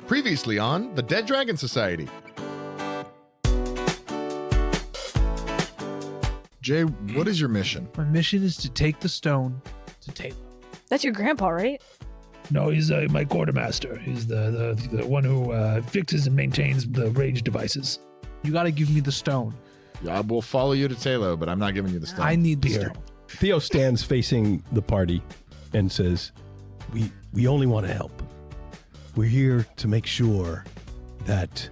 Previously on the Dead Dragon Society. Jay, what is your mission? My mission is to take the stone to Taylor. That's your grandpa, right? No, he's my quartermaster. He's the one who fixes and maintains the rage devices. You got to give me the stone. I will follow you to Talo, but I'm not giving you the stone. I need the Here. stone. Theo stands facing the party and says, we only want to help. We're here to make sure that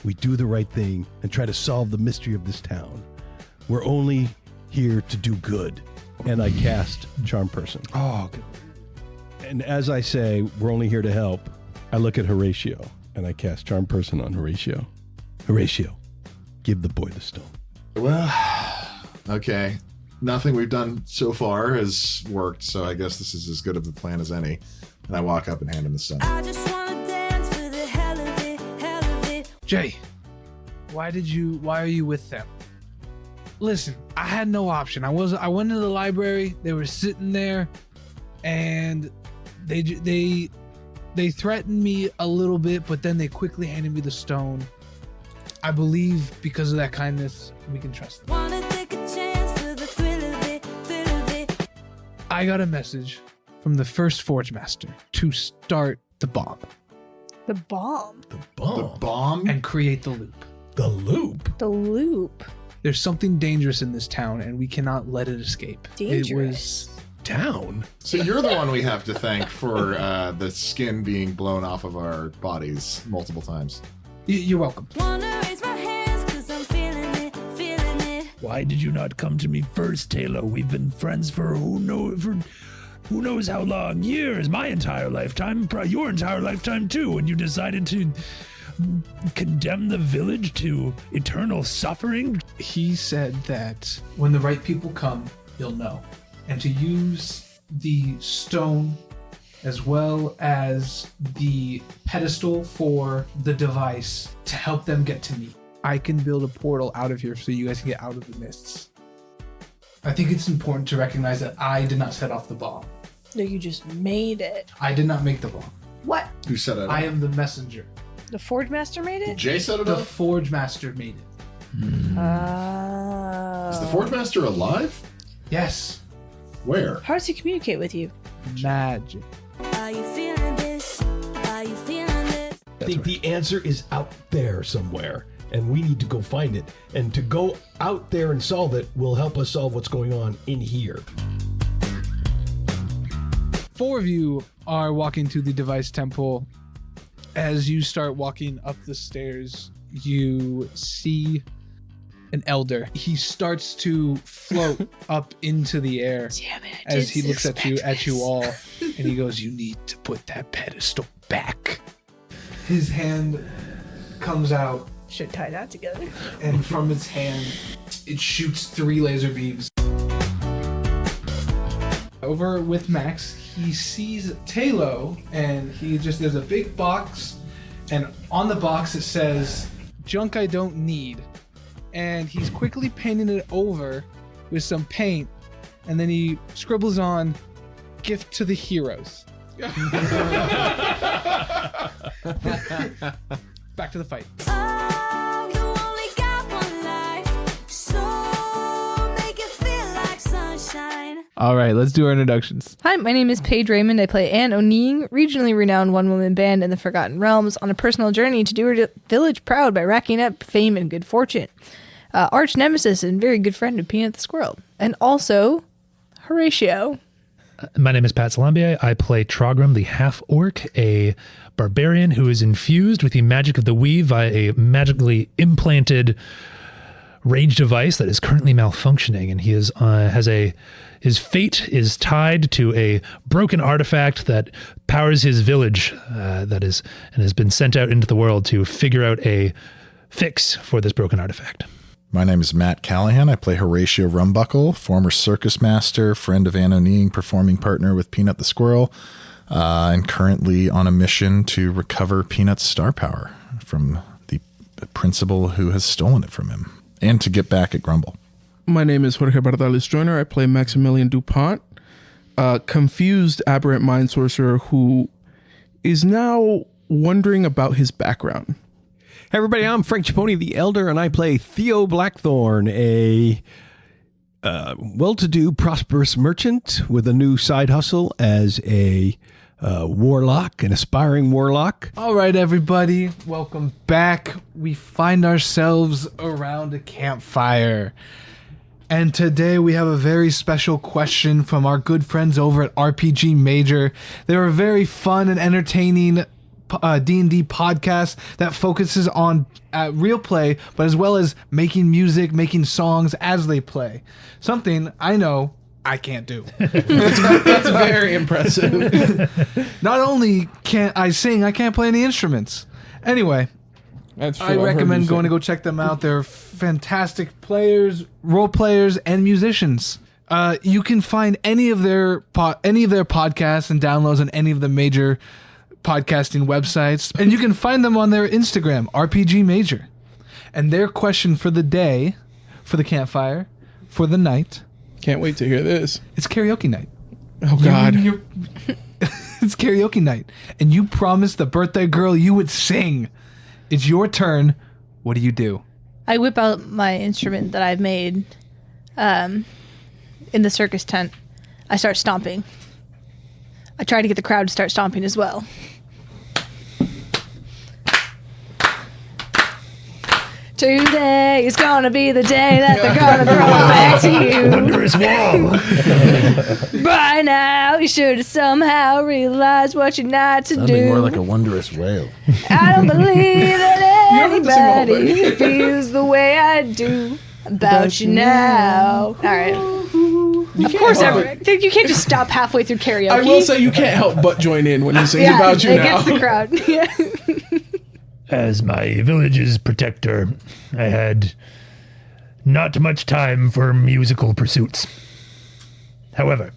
we do the right thing and try to solve the mystery of this town. We're only here to do good. And I cast Charm Person. Oh, good. And as I say, we're only here to help, I look at Horatio and I cast Charm Person on Horatio. Horatio, give the boy the stone. Well, okay. Nothing we've done so far has worked, so I guess this is as good of a plan as any. And I walk up and hand him the stone. I just wanna dance for the hell of it, hell of it. Jay, why are you with them? Listen, I had no option. I went to the library. They were sitting there, and they threatened me a little bit, but then they quickly handed me the stone. I believe because of that kindness, we can trust them. Wanna take a chance for the thrill of it, thrill of it. I got a message from the first Forge Master to start the bomb The bomb. The The bomb? and create the loop. The loop. The loop. There's something dangerous in this town, and we cannot let it escape. Dangerous. Down. So you're the one we have to thank for the skin being blown off of our bodies multiple times. You're welcome. Wanna raise my hands 'cause I'm feeling it, feeling it. Why did you not come to me first, Taylor? We've been friends for who knows how long? Years, my entire lifetime, your entire lifetime too, and you decided to condemn the village to eternal suffering? He said that when the right people come, you'll know. And to use the stone as well as the pedestal for the device to help them get to me. I can build a portal out of here so you guys can get out of the mists. I think it's important to recognize that I did not set off the bomb. No, you just made it. I did not make the bomb. What? Who set it up? I am the messenger. The Forge Master made Did it? Jay set it The up? Forge Master made it. Is the Forge Master alive? Yes. Where? How does he communicate with you? Magic. Are you feeling this? Are you feeling this? I think the answer is out there somewhere, and we need to go find it. And to go out there and solve it will help us solve what's going on in here. 4 of you are walking to the device temple. As you start walking up the stairs, you see an elder. He starts to float up into the air Damn it. as he looks at you this. all, and he goes, "You need to put that pedestal back." His hand comes out, Should tie that together. and from its hand, it shoots 3 laser beams. Over with Max, he sees Talo, and there's a big box, and on the box it says, "Junk I don't need." And he's quickly painting it over with some paint, and then he scribbles on, "Gift to the heroes." Back to the fight. Oh, you only got one life, so make it feel like sunshine. All right, let's do our introductions. Hi, my name is Paige Raymond. I play Anne O'Neing, regionally renowned one-woman band in the Forgotten Realms, on a personal journey to do her village proud by racking up fame and good fortune. Arch nemesis and very good friend of Peanut the Squirrel. And also, Horatio. My name is Pat Salambier. I play Trogram, the half-orc, a barbarian who is infused with the magic of the weave via a magically implanted rage device that is currently malfunctioning, and he his fate is tied to a broken artifact that powers his village, and has been sent out into the world to figure out a fix for this broken artifact. My name is Matt Callahan. I play Horatio Rumbuckle, former circus master, friend of Anne O'Neing, performing partner with Peanut the Squirrel, and currently on a mission to recover Peanut's star power from the principal who has stolen it from him, and to get back at Grumble. My name is Jorge Bardalis Joyner. I play Maximilian DuPont, a confused aberrant mind sorcerer who is now wondering about his background. Hey everybody, I'm Frank Chiponi the Elder, and I play Theo Blackthorn, a well-to-do, prosperous merchant with a new side hustle as a warlock, an aspiring warlock. All right, everybody, welcome back. We find ourselves around a campfire. And today we have a very special question from our good friends over at RPG Major. They're a very fun and entertaining D&D podcast that focuses on real play, but as well as making music, making songs as they play. Something I know I can't do. That's very impressive. Not only can't I sing, I can't play any instruments. Anyway, That's true. I recommend going to go check them out. They're fantastic players, role players, and musicians. You can find any of their podcasts and downloads on any of the major podcasting websites, and you can find them on their Instagram, RPG Major. And their question for the day, for the campfire, for the night, Can't wait to hear this. it's karaoke night. Oh, God. It's karaoke night, and you promised the birthday girl you would sing. It's your turn. What do you do? I whip out my instrument that I've made in the circus tent. I start stomping. I try to get the crowd to start stomping as well. Today is gonna be the day that they're gonna throw it back to you. Wondrous wall. By now, you should have somehow realized what you're not to Sounding do. more like a wondrous whale. I don't believe that don't have to sing the whole anybody feels the way I do about you now. All right. Of course, you can't just stop halfway through karaoke. I will say you can't help but join in when you sing about you it now. gets the crowd. Yeah. As my village's protector, I had not much time for musical pursuits. However,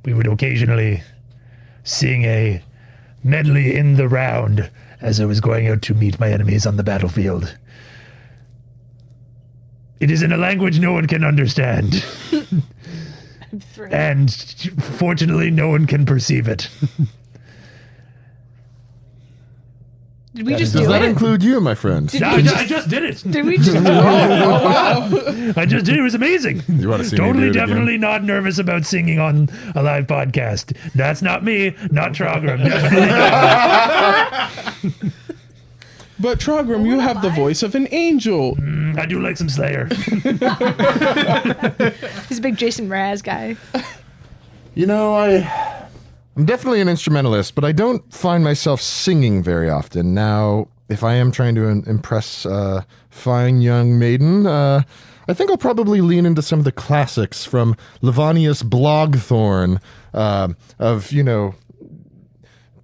we would occasionally sing a medley in the round as I was going out to meet my enemies on the battlefield. It is in a language no one can understand, and fortunately no one can perceive it. Did we just Does do that it? include you, my friend? I just did it. Did we just? I just did it. It was amazing. You want to see me Totally, do it again? definitely not nervous about singing on a live podcast. That's not me, not Trogram. Definitely not. But Trogram, you have the voice of an angel. I do like some Slayer. He's a big Jason Mraz guy. You know, I'm definitely an instrumentalist, but I don't find myself singing very often. Now, if I am trying to impress a fine young maiden, I think I'll probably lean into some of the classics from Livonius Blogthorn, of, you know,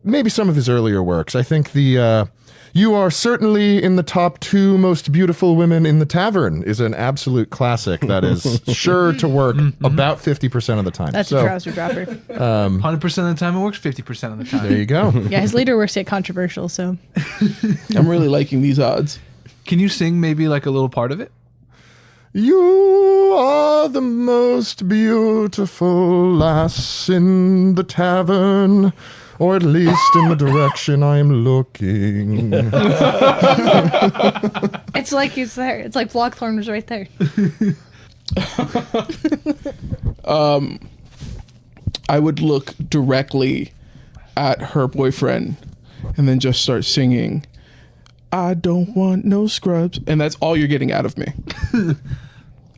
maybe some of his earlier works. I think the You Are Certainly in the Top 2 Most Beautiful Women in the Tavern is an absolute classic that is sure to work about 50% of the time. That's a trouser dropper. 100% of the time it works, 50% of the time. There you go. Yeah, his later works get controversial, so. I'm really liking these odds. Can you sing maybe like a little part of it? You are the most beautiful lass in the tavern, or at least in the direction I'm looking. It's like it's there. It's like Blockthorn was right there. I would look directly at her boyfriend and then just start singing, I don't want no scrubs. And that's all you're getting out of me.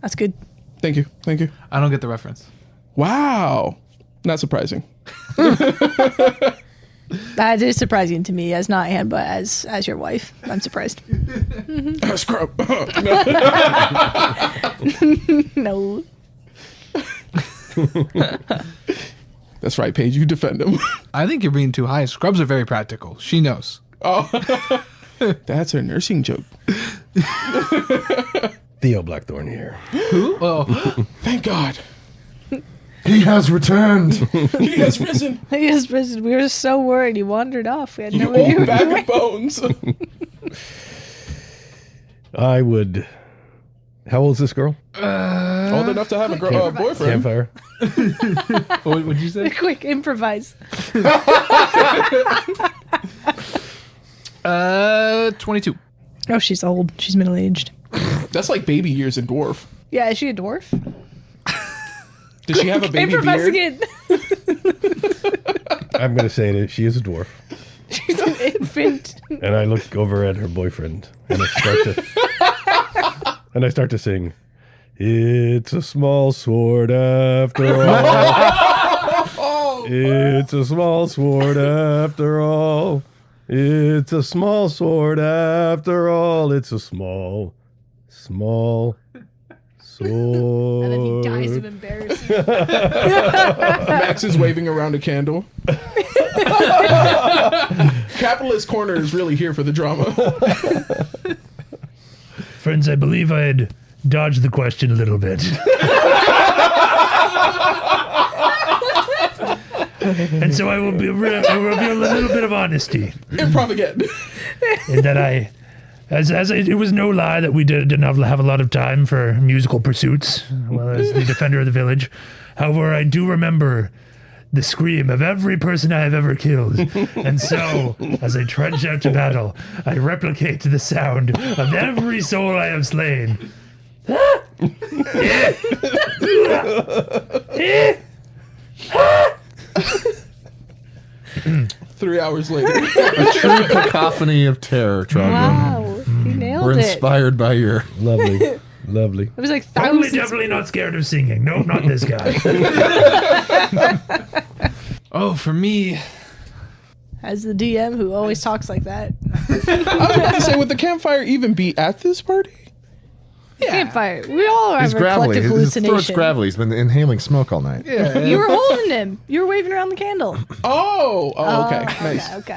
That's good. Thank you. Thank you. I don't get the reference. Wow. Not surprising. That is surprising to me, as not Anne, but as your wife. I'm surprised. Scrub. No. That's right, Paige. You defend him. I think you're being too high. Scrubs are very practical. She knows. That's her nursing joke. Theo Blackthorn here. Who? Oh, Thank God. He has returned. He has risen. Yes, we were so worried. He wandered off. We had no You idea. old bag of bones. I would. How old is this girl? Old enough to have a boyfriend. Campfire. what would you say? Quick, improvise. 22. Oh, she's old. She's middle aged. That's like baby years in dwarf. Yeah, is she a dwarf? Does she have a baby beard? I'm going to say that she is a dwarf. She's an infant. And I look over at her boyfriend and I start to sing, "It's a small sword after all. It's a small sword after all. It's a small sword after all. It's a small sword." And then he dies of embarrassment. Max is waving around a candle. Capitalist Corner is really here for the drama. Friends, I believe I had dodged the question a little bit. And so I will reveal a little bit of honesty. Improv again. In that it was no lie that we didn't have a lot of time for musical pursuits, well as the defender of the village. However, I do remember the scream of every person I have ever killed. And so, as I trudge out to battle, I replicate the sound of every soul I have slain. 3 hours later. A true cacophony of terror, Trogdor. Wow, he nailed We're it. inspired by your... Lovely. Lovely. It was like Totally, thousands. definitely not scared of singing. No, not this guy. Oh, for me, As the DM who always talks like that. I was about to say, would the campfire even be at this party? Campfire. We all have He's a gravelly. collective His throat's hallucination. gravelly. He's been inhaling smoke all night. You were holding him. You were waving around the candle. Oh, okay. Nice. Okay.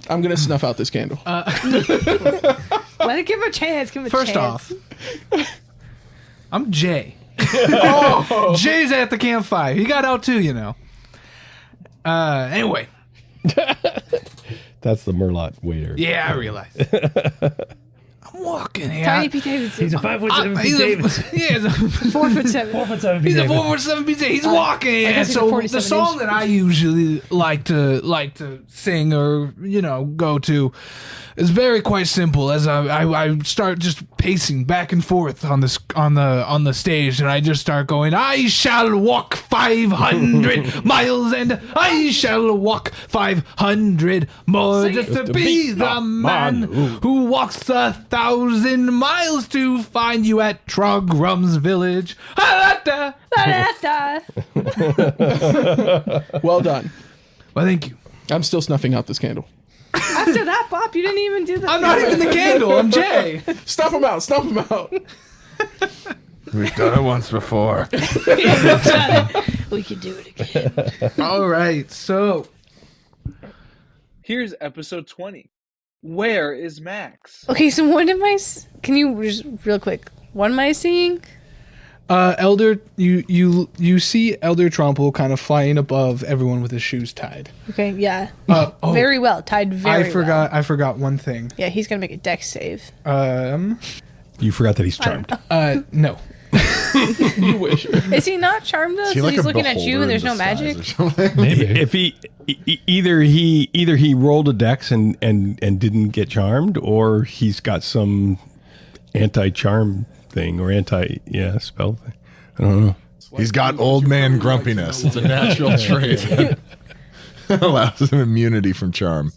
I'm going to snuff out this candle. Let it give him a chance. Give him a first chance. off, I'm Jay. Jay's at the campfire. He got out too, you know. Anyway, That's the Merlot waiter. yeah, I realize. I'm walking here. Tiny Pete Davidson. He's a 5'7" He's Davidson. he's a 4'7". 4'7" He's a Davidson. 4'7" BJ. He's walking, and guess he's a so 47 the song inch. that I usually like to sing or go to is very quite simple. As I start just pacing back and forth on the stage, and I just start going, I shall walk 500 miles, and I shall walk 500 more just to be the man who walks 1,000 miles to find you at Trogrum's village. Da-da-da. Well done. Well, thank you. I'm still snuffing out this candle. After that, Bob, you didn't even do the I'm not even the candle. I'm Jay. Stomp him out. Stomp him out. We've done it once before. We could do it again. All right, so Here's episode 20. Where is Max? Okay, so what am I... Can you just real quick... What am I seeing? Elder, you see Elder Tromple kind of flying above everyone with his shoes tied. Okay, yeah. Very. Very well. Tied very well. I forgot one thing. Yeah, he's going to make a dex save. You forgot that he's charmed. No. You wish. Is he not charmed though? Is he So like he's a looking at you beholder and there's in no magic? disguise or something? Maybe. If he either he rolled a dex and didn't get charmed, or he's got some anti-charm thing or spell thing. I don't know. He's got old man grumpiness. It's a natural trait that allows him immunity from charm.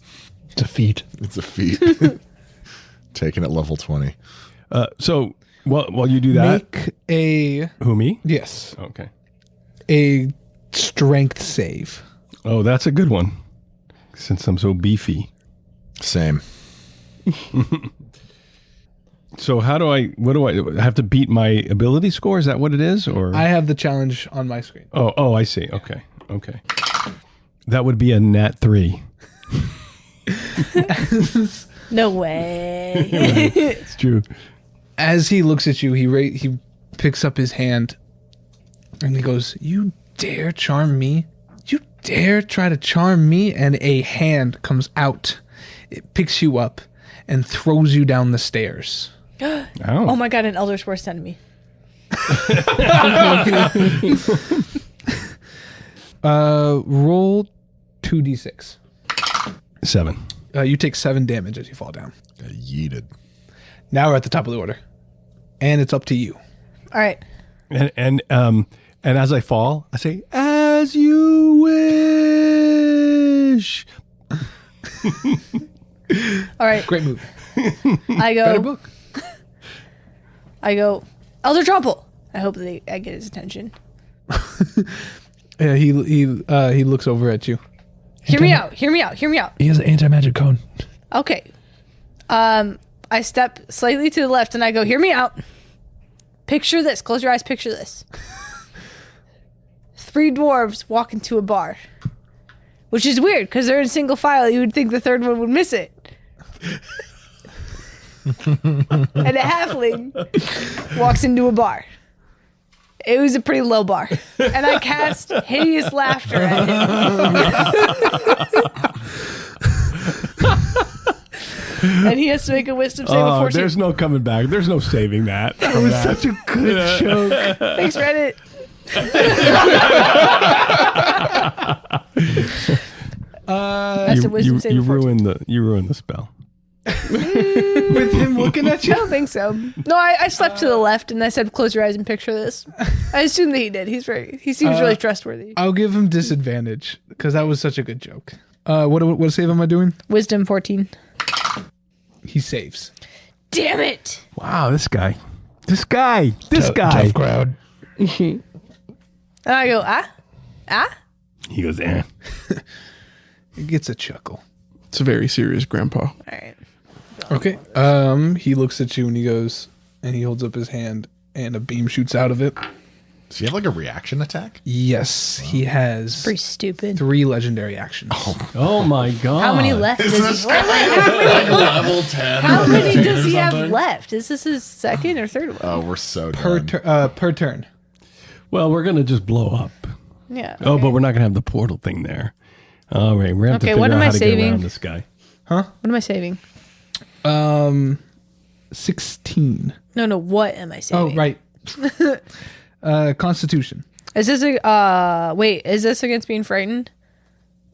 It's a feat. It's a feat. Taken at level 20. So while you do that, Make a who me? yes, Okay. a strength save. Oh, that's a good one. Since I'm so beefy. Same. So what do I have to beat my ability score? Is that what it is? Or I have the challenge on my screen. Oh, I see. Okay. That would be a nat 3. No way. It's true. As he looks at you, he picks up his hand and he goes, "You dare charm me? You dare try to charm me?" And a hand comes out. It picks you up and throws you down the stairs. Oh my god, an Elder's worst enemy. Roll 2d6. 7. You take 7 damage as you fall down. Yeeted. Now we're at the top of the order, and it's up to you. All right. And as I fall, I say, "As you wish." All right. Great move. I Better go. book. I go. Elder Trample. I hope I get his attention. Yeah, he looks over at you. Hear me out. Hear me out. Hear me out. He has an anti-magic cone. Okay. I step slightly to the left and I go, hear me out. Picture this. Close your eyes. Picture this. 3 dwarves walk into a bar. Which is weird because they're in single file. You would think the third one would miss it. And a halfling walks into a bar. It was a pretty low bar. And I cast hideous laughter at him. And he has to make a wisdom save of 14. There's no coming back. There's no saving that. That was such a good joke. Thanks, Reddit. That's a wisdom save You of 14. ruined the spell. With him looking at I you? don't think so. No, I slept to the left and I said, close your eyes and picture this. I assume that he did. He seems really trustworthy. I'll give him disadvantage because that was such a good joke. What save am I doing? Wisdom 14. He saves. Damn it. Wow, this guy. Tough crowd. And I go, ah? He goes, eh. He gets a chuckle. It's very serious, Grandpa. All right. Okay. He looks at you and he goes, and he holds up his hand, and a beam shoots out of it. Does he have like a reaction attack? Yes, he has Pretty stupid. 3 legendary actions. Oh my god. How many left does he Level 10. How many does he have left? Is this his second or third one? Oh, we're so Per done. per turn. Well, we're gonna just blow up. Yeah. Oh, okay. but we're not gonna have the portal thing there. All right, we're gonna have to Okay, figure what out am I how to get saving? around this guy. What am I saving? 16. No. What am I saving? Oh, right. Constitution. Is this is this against being frightened?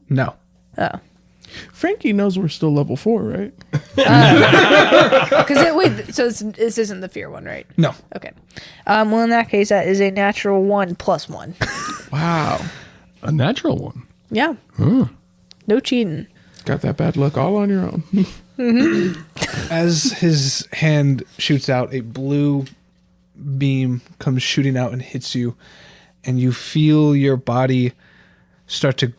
No. Oh. Frankie knows we're still level 4, right? So this isn't the fear one, right? No. Okay. Well, in that case, that is a natural 1 plus 1. Wow. A natural one. Yeah. No cheating. Got that bad luck all on your own. As his hand shoots out, a blue beam comes shooting out and hits you, and you feel your body start to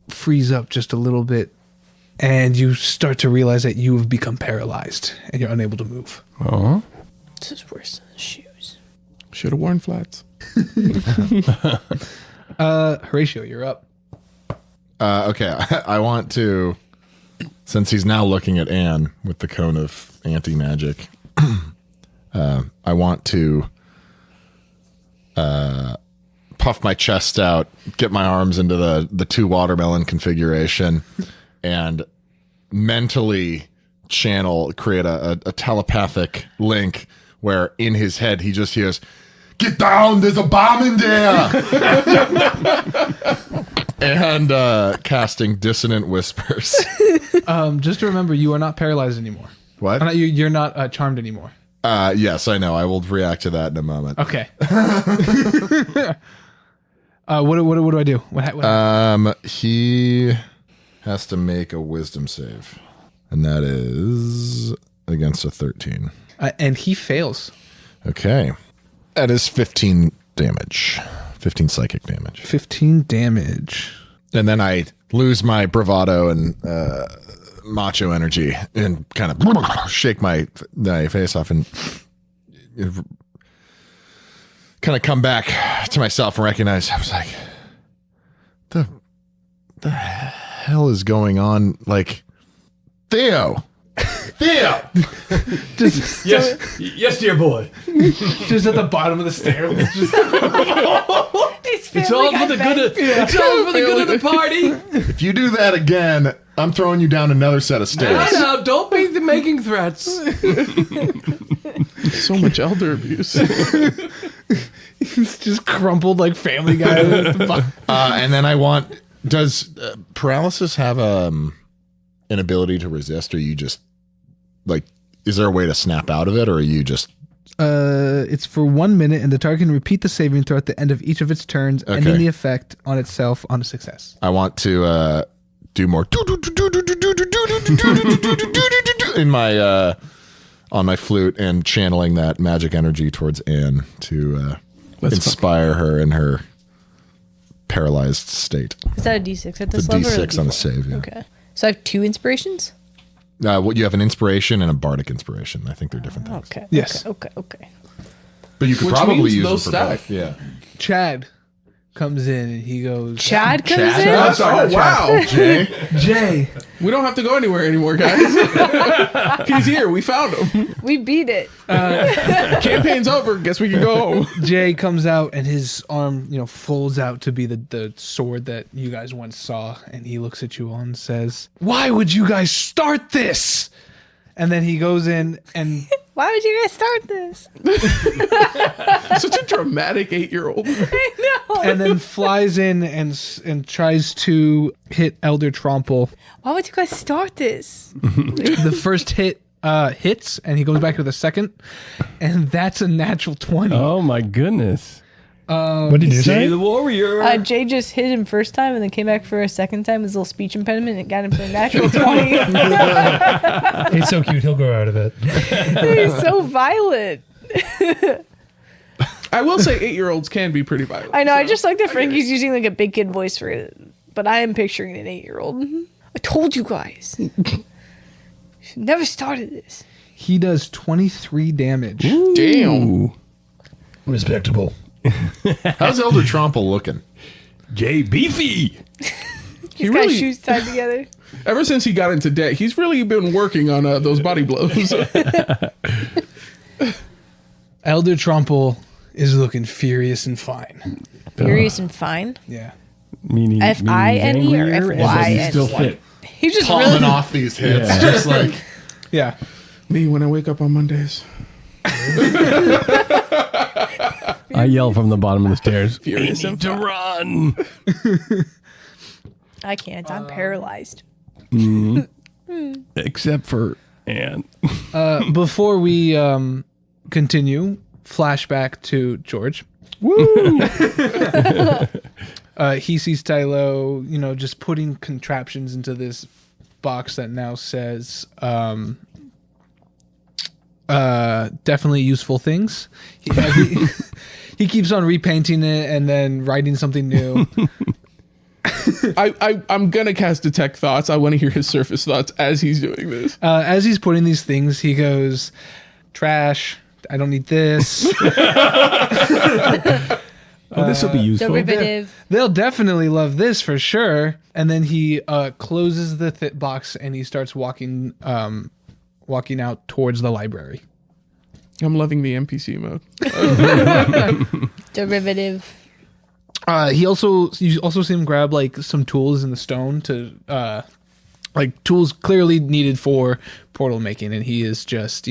freeze up just a little bit, and you start to realize that you have become paralyzed and you're unable to move. Oh. This is worse than the shoes. Should have worn flats. Horatio, you're up. Okay, I want to, since he's now looking at Anne with the cone of anti-magic, I want to puff my chest out, get my arms into the 2 watermelon configuration, and mentally create a telepathic link where in his head he just hears, "Get down, there's a bomb in there!" And casting Dissonant Whispers. Just to remember, you are not paralyzed anymore. What? You're not charmed anymore. Yes, I know. I will react to that in a moment. Okay. What do I do? What He has to make a wisdom save, and that is against a 13. and he fails. Okay. That is 15 damage. 15 psychic damage. 15 damage. And then I lose my bravado and macho energy and kind of shake my face off and kind of come back to myself and recognize, I was like, the hell is going on? Like, Theo! Yes, dear boy. Just at the bottom of the stairs. It's all for the good of the party. If you do that again, I'm throwing you down another set of stairs. No, don't be making threats. So much elder abuse. It's just crumpled like Family Guy. And then I want, does paralysis have an ability to resist, or you just like? Is there a way to snap out of it, or are you just? It's for 1 minute, and the target can repeat the saving throw at the end of each of its turns, ending the effect on itself on a success. I want to do more in my on my flute and channeling that magic energy towards Anne to inspire her in her paralyzed state. Is that a D6 at this It's a level? or D6 on a save. Yeah. Okay. So I have 2 inspirations? Well, you have an inspiration and a bardic inspiration. I think they're different things. Okay. Yes. Okay. But you could Which probably means use those them for both. stack. Yeah. Chad comes in and he goes, Chad comes Chad? in? Oh, sorry, Oh, wow. Jay. We don't have to go anywhere anymore, guys. He's here. We found him. We beat it. Campaign's over. Guess we can go home. Jay comes out and his arm, folds out to be the sword that you guys once saw. And he looks at you all and says, "Why would you guys start this?" And then he goes in and Why would you guys start this? Such a dramatic 8-year-old. I know. and then flies in and tries to hit Elder Tromple. Why would you guys start this? The first hit hits, and he goes back to the second, and that's a natural 20. Oh my goodness. What did you say? the warrior. Jay just hit him first time and then came back for a second time with his little speech impediment and got him for a natural 20. He's so cute. He'll grow out of it. He's so violent. I will say 8-year-olds can be pretty violent. I know. I so just like that I Frankie's get it. using like a big kid voice for it, but I am picturing an 8-year-old. I told you guys. You should never started this. He does 23 damage. Damn. Respectable. How's Elder Tromple looking? Jay Beefy. He's got really- shoes tied together. Ever since he got into debt, he's really been working on those body blows. Elder Tromple is looking furious and fine. Furious and fine. Yeah. Meaning F-I-N-E or angrier, and F-Y-N-E? does he still fit. He just Palming really. off these hits, just like Yeah. Me when I wake up on Mondays. I yell from the bottom of the stairs. Furious "I and need to run. I can't. I'm paralyzed. Except for Anne. Before we continue, flashback to George. Woo! He sees Tylo, just putting contraptions into this box that now says definitely useful things. He keeps on repainting it and then writing something new. I'm gonna cast Detect Thoughts. I want to hear his surface thoughts as he's doing this. As he's putting these things, he goes, "Trash. I don't need this." Oh, this will be useful. Derivative. They'll definitely love this for sure. And then he closes the box and he starts walking out towards the library. I'm loving the NPC mode. Derivative. You also see him grab like some tools in the stone to like tools clearly needed for portal making, and he is just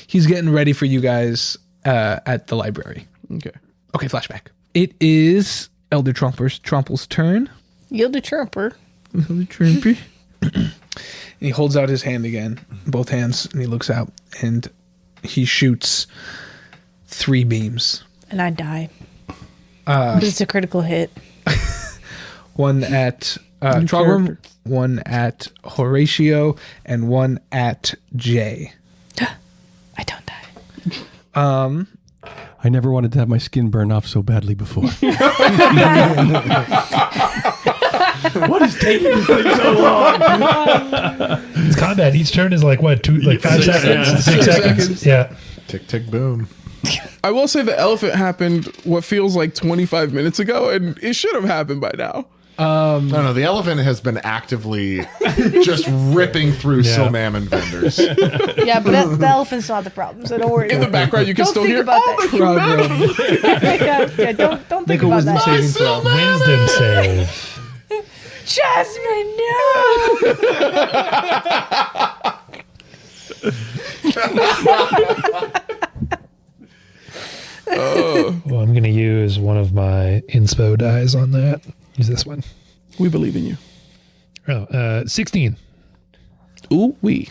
he's getting ready for you guys at the library. Okay. Okay, flashback. It is Elder Tromple's turn. Yield a trumper. Elder Trumpy. And he holds out his hand again, both hands, and he looks out and he shoots 3 beams. And I die. But it's a critical hit. One at Trogrim, one at Horatio, and one at Jay. I don't die. I never wanted to have my skin burn off so badly before. What is taking this thing so long? It's combat. Each turn is like what? 5 seconds? Yeah. 6 seconds? Yeah. tick tick boom. I will say the elephant happened what feels like 25 minutes ago, and it should have happened by now. No, the elephant has been actively just ripping through Yeah. Silmammon vendors. Yeah, but the elephant's not the problem, so don't worry. In the about it. background, you can Don't still think hear about all that. the Trogrim. yeah, don't think Make a about wisdom that. saving throw. Wisdom save. Jasmine, Well, I'm going to use one of my inspo dies on that. Use this one. We believe in you. Oh, 16. Ooh wee.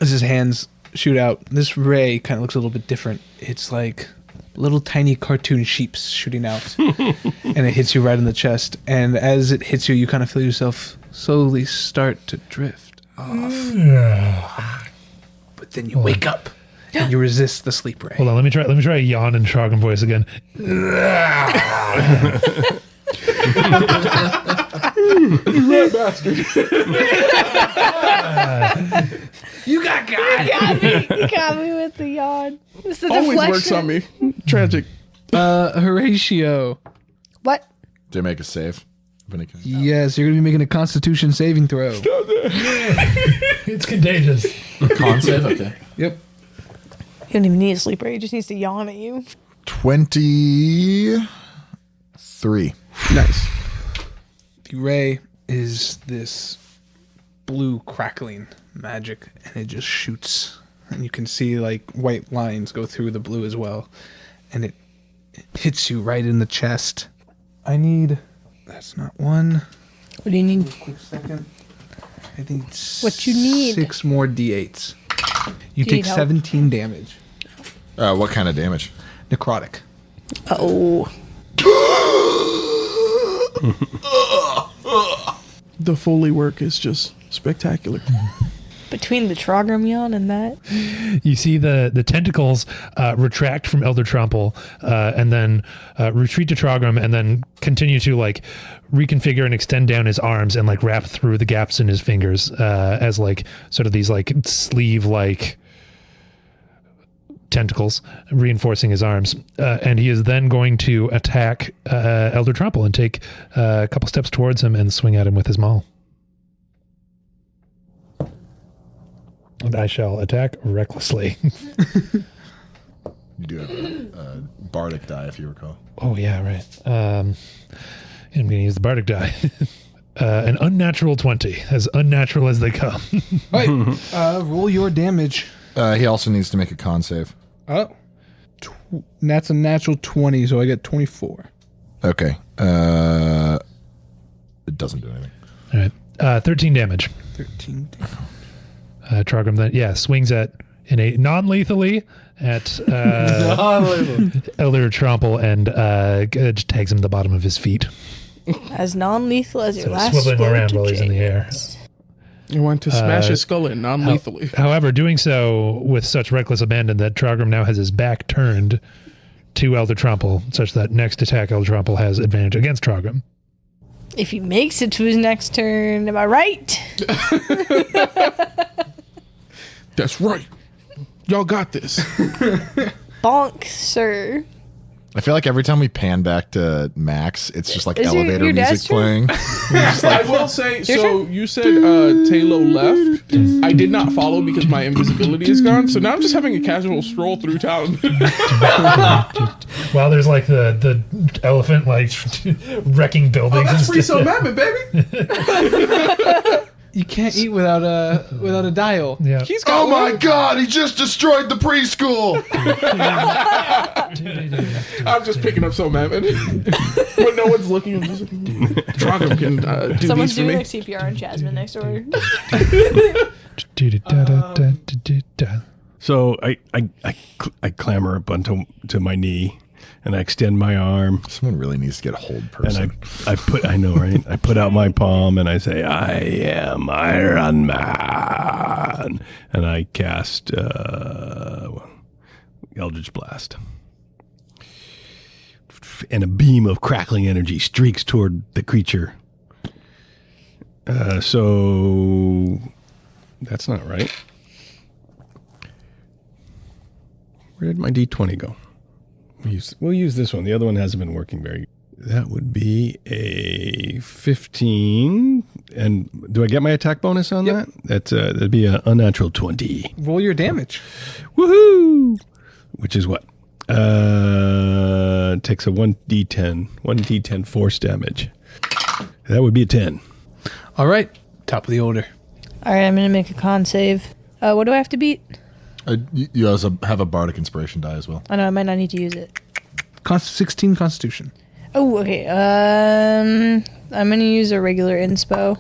As his hands shoot out, this ray kind of looks a little bit different. It's like little tiny cartoon sheeps shooting out, and it hits you right in the chest. And as it hits you, you kind of feel yourself slowly start to drift off. But then you wake up and you resist the sleep ray. Hold on, let me try a yawn in Trogam voice again. You got You got me with the yawn. It's the Always deflection. works on me. Tragic. Horatio. What? Did I make a save? Of any kind? Yes, you're going to be making a Constitution saving throw. It's contagious. Con save? Okay. Yep. He don't even need a sleep ray. He just needs to yawn at you. 23. Nice. The ray is this blue crackling magic, and it just shoots. And you can see like white lines go through the blue as well. And it hits you right in the chest. I need... That's not one. What do you need? Quick second. I think What you need? 6 more d8s. You Do you take need help? 17 damage. What kind of damage? Necrotic. Oh. The Foley work is just spectacular. Between the Trogam yawn and that. You see the tentacles retract from Elder Trumple and then retreat to Trogam and then continue to like reconfigure and extend down his arms and like wrap through the gaps in his fingers as like sort of these like sleeve like tentacles reinforcing his arms. And he is then going to attack Elder Trumple and take a couple steps towards him and swing at him with his maul. And I shall attack recklessly. You do have a bardic die, if you recall. Oh, yeah, right. I'm going to use the bardic die. An unnatural 20, as unnatural as they come. Right. Roll your damage. He also needs to make a con save. Oh. That's a natural 20, so I get 24. Okay. It doesn't do anything. All right. 13 damage. 13 damage. Trogam then, swings at, in a non-lethally, at Elder Tromple and just tags him to the bottom of his feet. As non-lethal as your So last swiveling blow around to while he's in the air. James. You want to smash his skull in non-lethally. However, doing so with such reckless abandon that Trogam now has his back turned to Elder Tromple, such that next attack Elder Tromple has advantage against Trogam. If he makes it to his next turn, am I right? That's right. Y'all got this. Bonk, sir. I feel like every time we pan back to Max, it's just like Is your elevator dad's music turn? playing. I will say, so you said Talo left. I did not follow because my invisibility is gone. So now I'm just having a casual stroll through town. While there's like the elephant like wrecking buildings. That's and free stuff. so mammoth, baby. You can't eat without a dial. Yeah. He's got Oh my one. god, he just destroyed the preschool! I'm just picking up so mammoth. When no one's looking, I'm just Trogam can do Someone's these for doing me. like CPR on Jasmine next door. So I clamber up onto my knee and I extend my arm Someone really needs to get a hold and person. I know, right? I put out my palm and I say, I am Iron Man. And I cast Eldritch Blast. And a beam of crackling energy streaks toward the creature. So that's not right. Where did my D20 go? We'll use this one. The other one hasn't been working very. That would be a 15. And do I get my attack bonus on that? That'd be an unnatural 20. Roll your damage. Woohoo! Which is what? Takes a 1d10 force damage. That would be a 10. All right. Top of the order. All right, I'm going to make a con save. What do I have to beat? You also have a bardic inspiration die as well. I know I might not need to use it. 16 Constitution. Oh, okay. I'm going to use a regular inspo.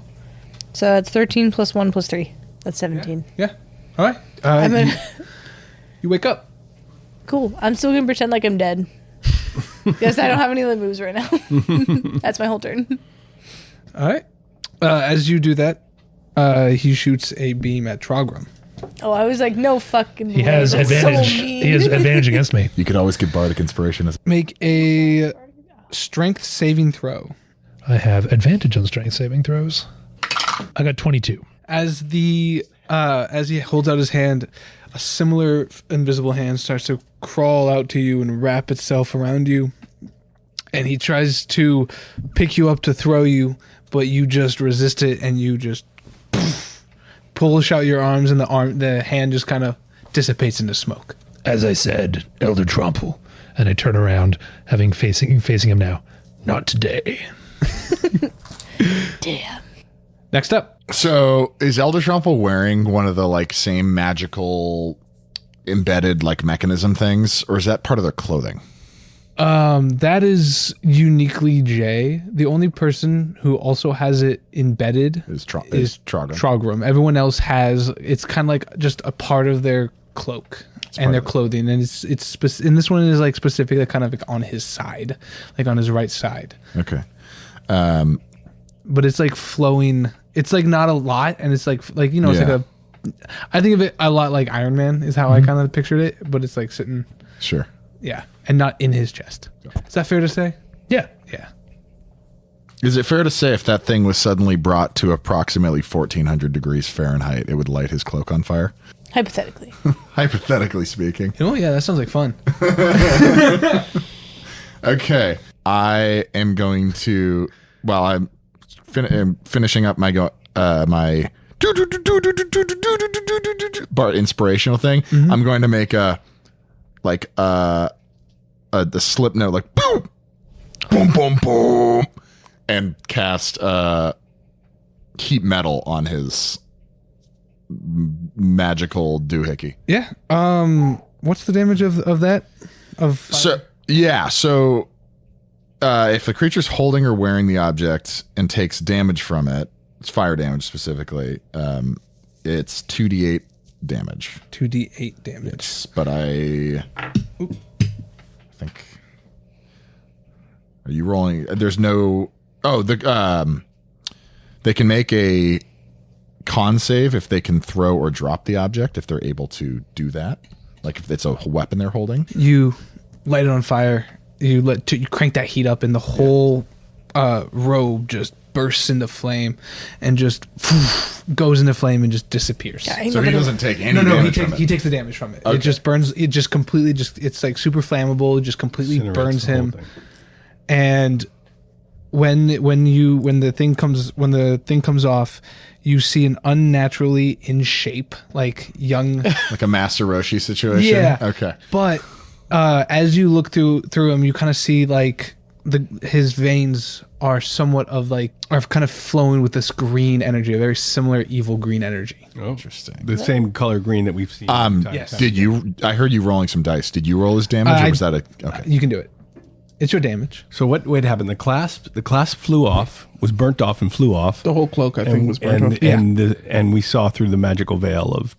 So it's 13 plus 1 plus 3. That's 17. Yeah. All right. I'm gonna, You wake up. cool. I'm still gonna pretend like I'm dead. Because I don't have any other moves right now. That's my whole turn. All right. As you do that, he shoots a beam at Trogrum. Oh, I was like, no fucking He way. has That's advantage. So mean. He has advantage against me. You could always give Bardic Inspiration as Make a strength saving throw. I have advantage on strength saving throws. I got 22. As he holds out his hand, a similar invisible hand starts to crawl out to you and wrap itself around you. And he tries to pick you up to throw you, but you just resist it and you just push out your arms and the hand just kind of dissipates into smoke. As I said, Elder Tromple. And I turn around, having facing him now. Not today. Damn. Next up. So is Elder Trample wearing one of the like same magical embedded like mechanism things, or is that part of their clothing? That is uniquely Jay. The only person who also has it embedded Is is Trogrum. Trogrum. Everyone else has, it's kind of like just a part of their cloak and their clothing, and and this one is like specifically kind of like on his side, like on his right side. Okay. But it's like flowing. It's like not a lot, and it's like you know, it's Yeah. like I think of it a lot like Iron Man is how I kind of pictured it, but it's like sitting, Sure. yeah, and not in his chest. Is that fair to say? Yeah. Yeah. Is it fair to say if that thing was suddenly brought to approximately 1400 degrees Fahrenheit, it would light his cloak on fire? Hypothetically. Hypothetically speaking. You know, yeah, that sounds like fun. Okay. I am going to, well, I'm finishing up my Bart inspirational thing. I'm going to make the slip note like boom, boom, boom, boom, and cast heat metal on his magical doohickey. Yeah. What's the damage of that? So if the creature's holding or wearing the object and takes damage from it, it's fire damage specifically. It's 2d8 damage. 2d8 damage. But I think. Are you rolling? There's no. Oh, they can make a con save if they can throw or drop the object if they're able to do that. Like if it's a weapon they're holding. You light it on fire. You crank that heat up, and the whole robe just bursts into flame, and just goes into flame and just disappears. Yeah, ain't So he nobody- doesn't take any No, damage he from takes it. he takes the damage from it. Okay. It just burns. It just completely it's like super flammable. It just completely Incinerates burns the whole him. thing. And when the thing comes off, you see an unnaturally in shape, like young. Like a Master Roshi situation. Yeah. Okay. But as you look through him, you kind of see like his veins are somewhat of like are kind of flowing with this green energy, a very similar evil green energy. Oh, Interesting. the same color green that we've seen. Yes. Did you? I heard you rolling some dice. Did you roll his damage, or I- was that a? Okay. You can do it. It's your damage. So what happened? The clasp flew off, was burnt off, and flew off. The whole cloak, I think, was burnt and, off. and we saw through the magical veil of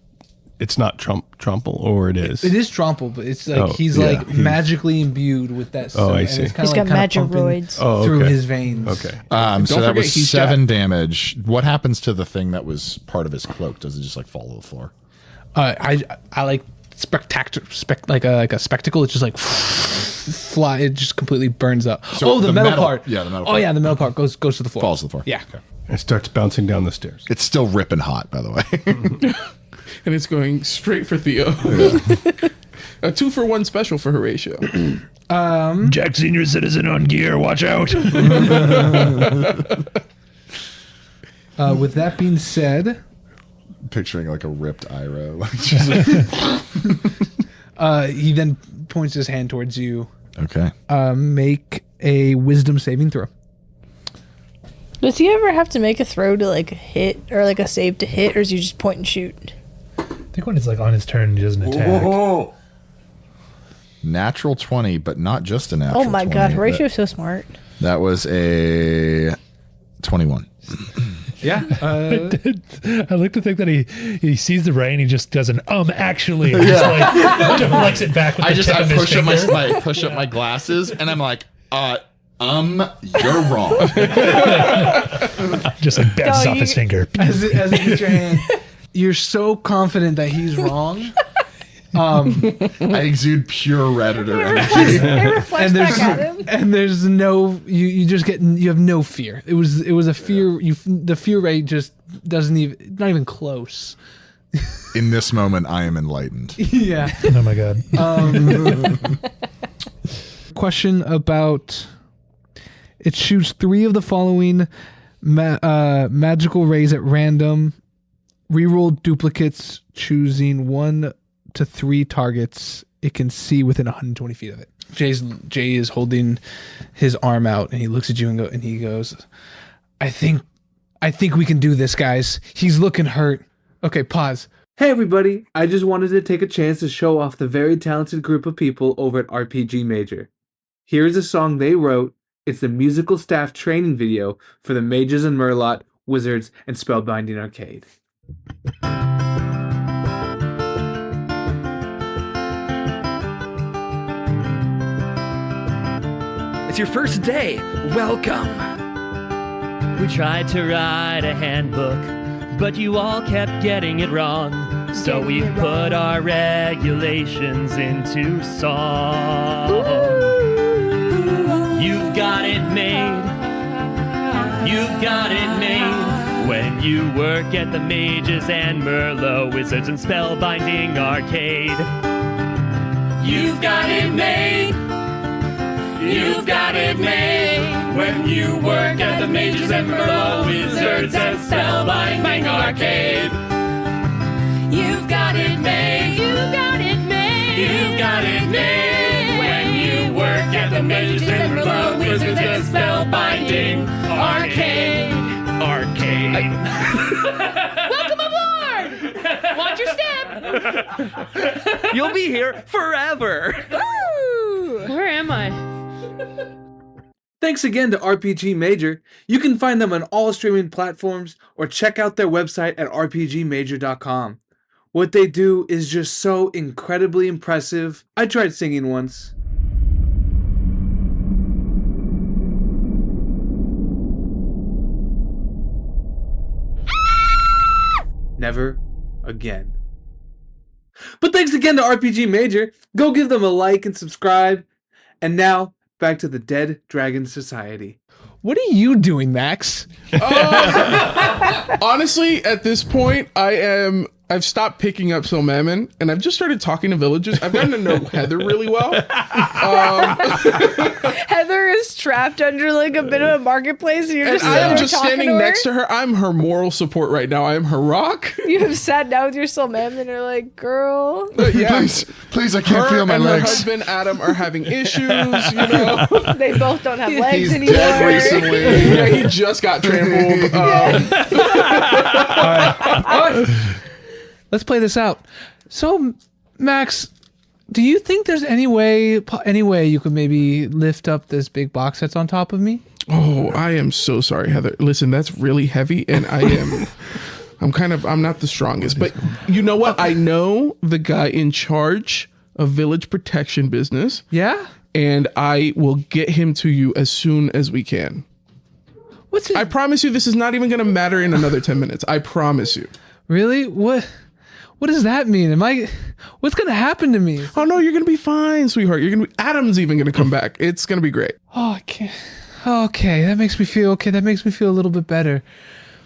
it's not Trumple, or it is. It is Tromple, but it's like Oh, he's yeah, like he's- magically imbued with that. Oh, I and see. It's kinda He's got kinda pumping magiroids. Oh, through okay. his veins. Okay. So Don't that forget was he's 7 damage. What happens to the thing that was part of his cloak? Does it just like fall to the floor? I like like a spectacle. It's just like fly. It just completely burns up. So the the metal metal- part. yeah, the metal Oh part. yeah, the metal part goes to the floor. Falls to the floor. Yeah. It starts bouncing down the stairs. It's still ripping hot, by the way. And it's going straight for Theo. A 2-for-1 special for Horatio. Jack Senior Citizen on gear. Watch out. With that being said, Picturing like a ripped Iroh. he then points his hand towards you. Okay. Make a wisdom saving throw. Does he ever have to make a throw to like hit or like a save to hit, or is he just point and shoot? I think when it's like on his turn, he doesn't attack. Natural 20, but not just a natural 20. Oh my god, Horatio's so smart. That was a 21. Yeah. I like to think that he sees the ray and he just does an actually and just like deflects it back with I the just tip of his push up finger. push up my glasses, and I'm like, you're wrong. Just like bounces off his finger. as it hits your hand, you're so confident that he's wrong. I exude pure Redditor energy. It reflects back at him. And there's no you just get you have no fear. It was a fear the fear rate just doesn't even not even close. In this moment, I am enlightened. Yeah. Oh my god. Question about it shoots 3 of the following magical rays at random. Reroll duplicates, choosing 1 to 3 targets it can see within 120 feet of it. Jay is holding his arm out, and he looks at you and he goes, I think we can do this, guys. He's looking hurt. Okay, pause. Hey everybody, I just wanted to take a chance to show off the very talented group of people over at RPG Major. Here's a song they wrote. It's the musical staff training video for the Mages and Merlot, Wizards, and Spellbinding Arcade. It's your first day. Welcome. We tried to write a handbook, but you all kept getting it wrong. So we've put our regulations into song. You've got it made. You've got it made. When you work at the Mages and Merlot, Wizards and Spellbinding Arcade. You've got it made. You've got it made. When you work at the Mages and Merlot, Wizards and Spellbinding Arcade. You've got it made. You've got it made. You've got it made. When you work at the Mages and Merlot, Wizards and Spellbinding Arcade. Arcade. Welcome aboard! Watch your step! You'll be here forever. Where am I? Thanks again to RPG Major. You can find them on all streaming platforms or check out their website at rpgmajor.com. What they do is just so incredibly impressive. I tried singing once. Never again. But thanks again to RPG Major. Go give them a like and subscribe. And now, back to the Dead Dragon Society. What are you doing, Max? Honestly, at this point, I've stopped picking up Soul Mammon, and I've just started talking to villagers. I've gotten to know Heather really well. Heather is trapped under like a bit of a marketplace, and you're And just I sitting am there just talking standing to her. next to her. I'm her moral support right now. I am her rock. You have sat down with your soul man, and you're like, girl. Yeah. Please, I can't Her feel my and legs. her husband Adam are having issues. You know, They both don't have legs He's anymore. dead recently. yeah, he just got trampled. Let's play this out. So, Max, do you think there's any way you could maybe lift up this big box that's on top of me? Oh, I am so sorry, Heather. Listen, that's really heavy, and I'm not the strongest. But you know what? I know the guy in charge of village protection business. Yeah? And I will get him to you as soon as we can. What's it? I promise you this is not even going to matter in another 10 minutes. I promise you. Really? What does that mean? What's going to happen to me? Oh, no, you're going to be fine, sweetheart. Adam's even going to come back. It's going to be great. Oh, I can't. Okay, that makes me feel a little bit better.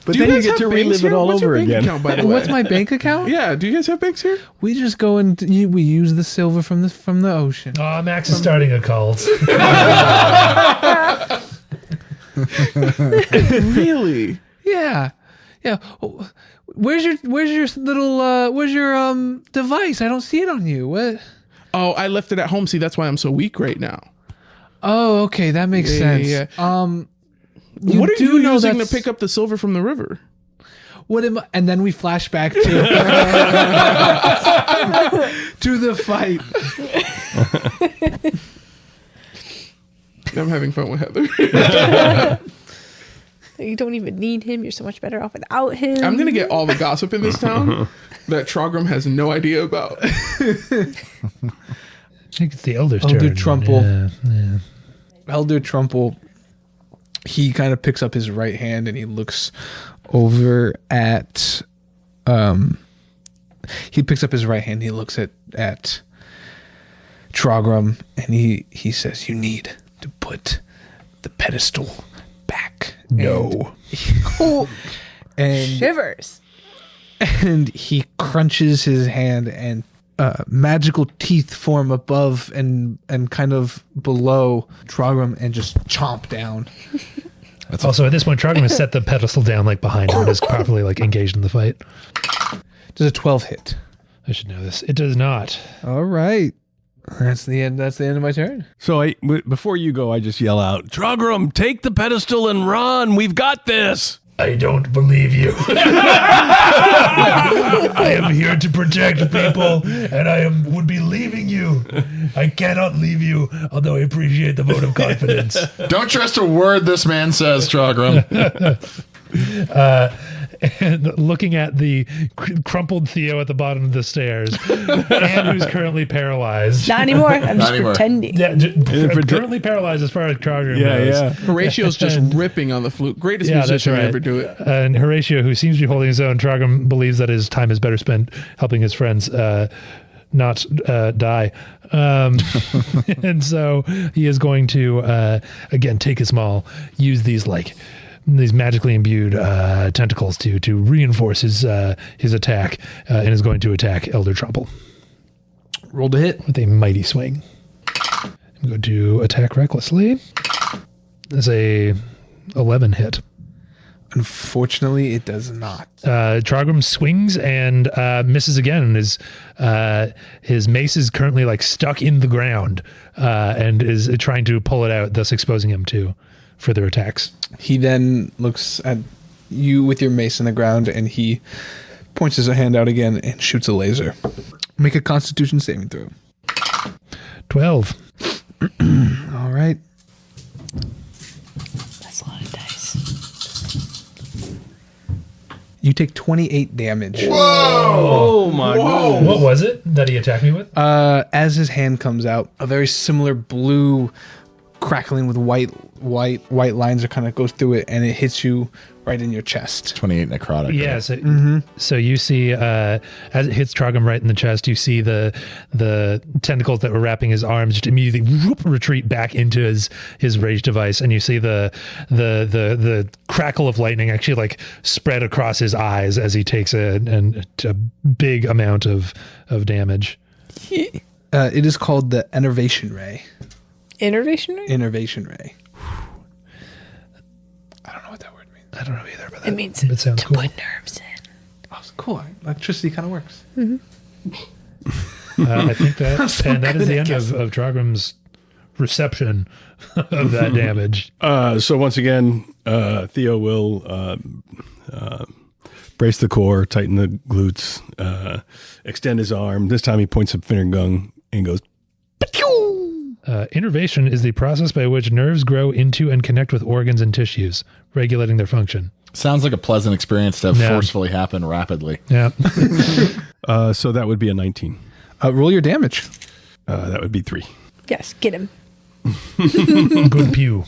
But Do you then you guys get have to banks relive here? it all What's your over bank again. account, by the And way? what's my bank account? Yeah, do you guys have banks here? We just go and we use the silver from the ocean. Oh, Max is starting a cult. Really? Yeah. Where's your device? I don't see it on you. What? Oh, I left it at home. See, that's why I'm so weak right now. Oh, okay, that makes sense. Yeah. You What are do you know using to that's- pick up the silver from the river? And then we flash back to to the fight. I'm having fun with Heather. You don't even need him. You're so much better off without him. I'm gonna get all the gossip in this town that Trogrim has no idea about. I think it's the Elder's Elder turn. Trumple. Yeah. Elder Trumple, he kind of picks up his right hand and he looks over at he picks up his right hand, he looks at Trogrim, and he says, "You need to put the pedestal back." No. And Shivers. and he crunches his hand, and magical teeth form above and kind of below Trogrim and just chomp down. Also, at this point, Trogrim has set the pedestal down like behind him and is properly like engaged in the fight. Does a 12 hit? I should know this. It does not. All right. That's the end of my turn. So before you go, I just yell out, Trogrim, take the pedestal and run. We've got this. I don't believe you. I am here to protect people, and would be leaving you. I cannot leave you, although I appreciate the vote of confidence. Don't trust a word this man says, Trogrim. And looking at the crumpled Theo at the bottom of the stairs, and who's currently paralyzed. Not anymore. I'm just pretending. Yeah, currently paralyzed as far as Trogrim knows. Horatio's just ripping on the flute. Greatest Yeah, that's musician to right. ever do it. And Horatio, who seems to be holding his own, Trogrim believes that his time is better spent helping his friends not die. And so he is going to, again, take his maul, use these magically imbued tentacles to reinforce his attack, and is going to attack Elder Trumple. Roll to hit with a mighty swing. I'm going to attack recklessly. That's a 11 hit. Unfortunately, it does not. Trogrim swings and misses again. And his mace is currently like stuck in the ground and is trying to pull it out, thus exposing him to further attacks. He then looks at you with your mace in the ground, and he points his hand out again and shoots a laser. Make a Constitution saving throw. 12. All right. That's a lot of dice. You take 28 damage. Oh my God. What was it that he attacked me with? As his hand comes out, a very similar blue crackling with white lines that kind of goes through it, and it hits you right in your chest. 28 necrotic. Yeah, right? so you see as it hits Trogrim right in the chest, you see the tentacles that were wrapping his arms just immediately retreat back into his rage device, and you see the crackle of lightning actually like spread across his eyes as he takes a big amount of damage. It is called the Innervation Ray. Innervation ray? Innervation Ray. I don't know what that word means. I don't know either, but It means it sounds to cool. put nerves in. Oh, it's cool. Electricity kind of works. I think that so and that is good the at end of Trogrim's reception of that damage. So once again, Theo will brace the core, tighten the glutes, extend his arm. This time he points a finger gun and goes, Innervation is the process by which nerves grow into and connect with organs and tissues, regulating their function. Sounds like a pleasant experience to have Yeah. forcefully happen rapidly. Yeah. so that would be a 19. Roll your damage. That would be 3. Yes, get him. Good pew.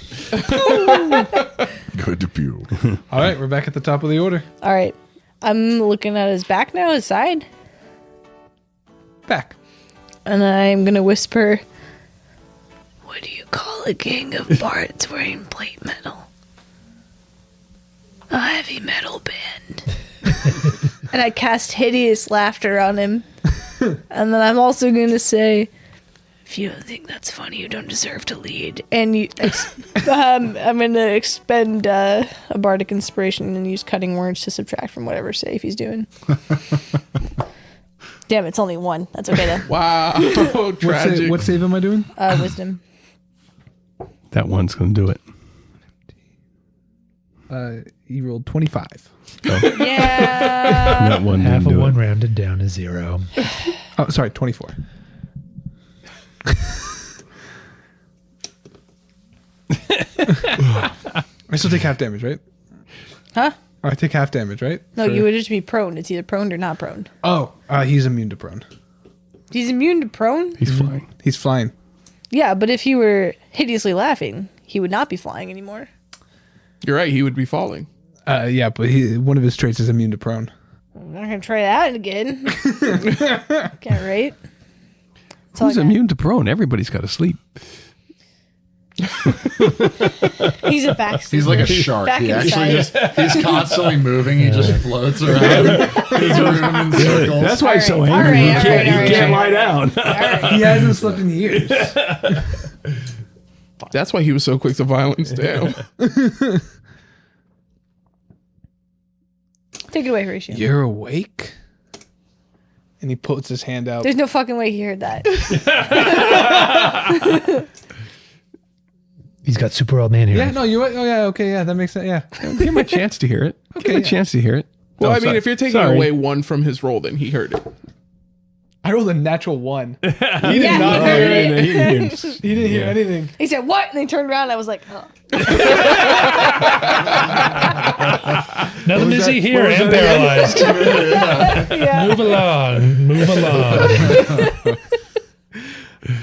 Good to pew. All right, we're back at the top of the order. All right. I'm looking at his back now, his side. Back. And I'm going to whisper, what do you call a gang of bards wearing plate metal? A heavy metal band. And I cast hideous laughter on him. And then I'm also going to say, if you don't think that's funny, you don't deserve to lead. And I'm going to expend a bardic inspiration and use cutting words to subtract from whatever save he's doing. Damn, it's only 1. That's okay though. Wow. Tragic. What save am I doing? Wisdom. That one's going to do it. You rolled 25. Yeah. That one Half didn't of do one it. rounded down to 0. Oh, sorry, 24. I still take half damage, right? Huh? I take half damage, right? No, you would just be prone. It's either prone or not prone. Oh, he's immune to prone. He's immune to prone? He's flying. He's flying. Yeah, but if he were hideously laughing, he would not be flying anymore. You're right. He would be falling. Yeah, but one of his traits is immune to prone. I'm not going to try that again. Can't rate. Who's immune to prone? Everybody's got to sleep. He's a back. He's like a shark. Back He actually inside. he's constantly moving. He just floats around his room in circles. That's why he's so All angry. right, He can't, all right, he can't all lie down. He hasn't slept in years. That's why he was so quick to violence. Damn. Take it away, Horatio. You're awake? And he puts his hand out. There's no fucking way he heard that. He's got super old man here. Yeah, no, you're right. Oh, yeah, okay, yeah, that makes sense. Yeah. Give him a chance to hear it. Give him a chance to hear it. Well, Oh, I mean, sorry. if you're taking Sorry. away 1 from his roll, then he heard it. I rolled a natural 1. Yeah, he heard it. He didn't hear He didn't hear anything. He said, what? And they turned around and I was like, oh. Nothing to see here. I'm paralyzed. Yeah. Move along. Move along.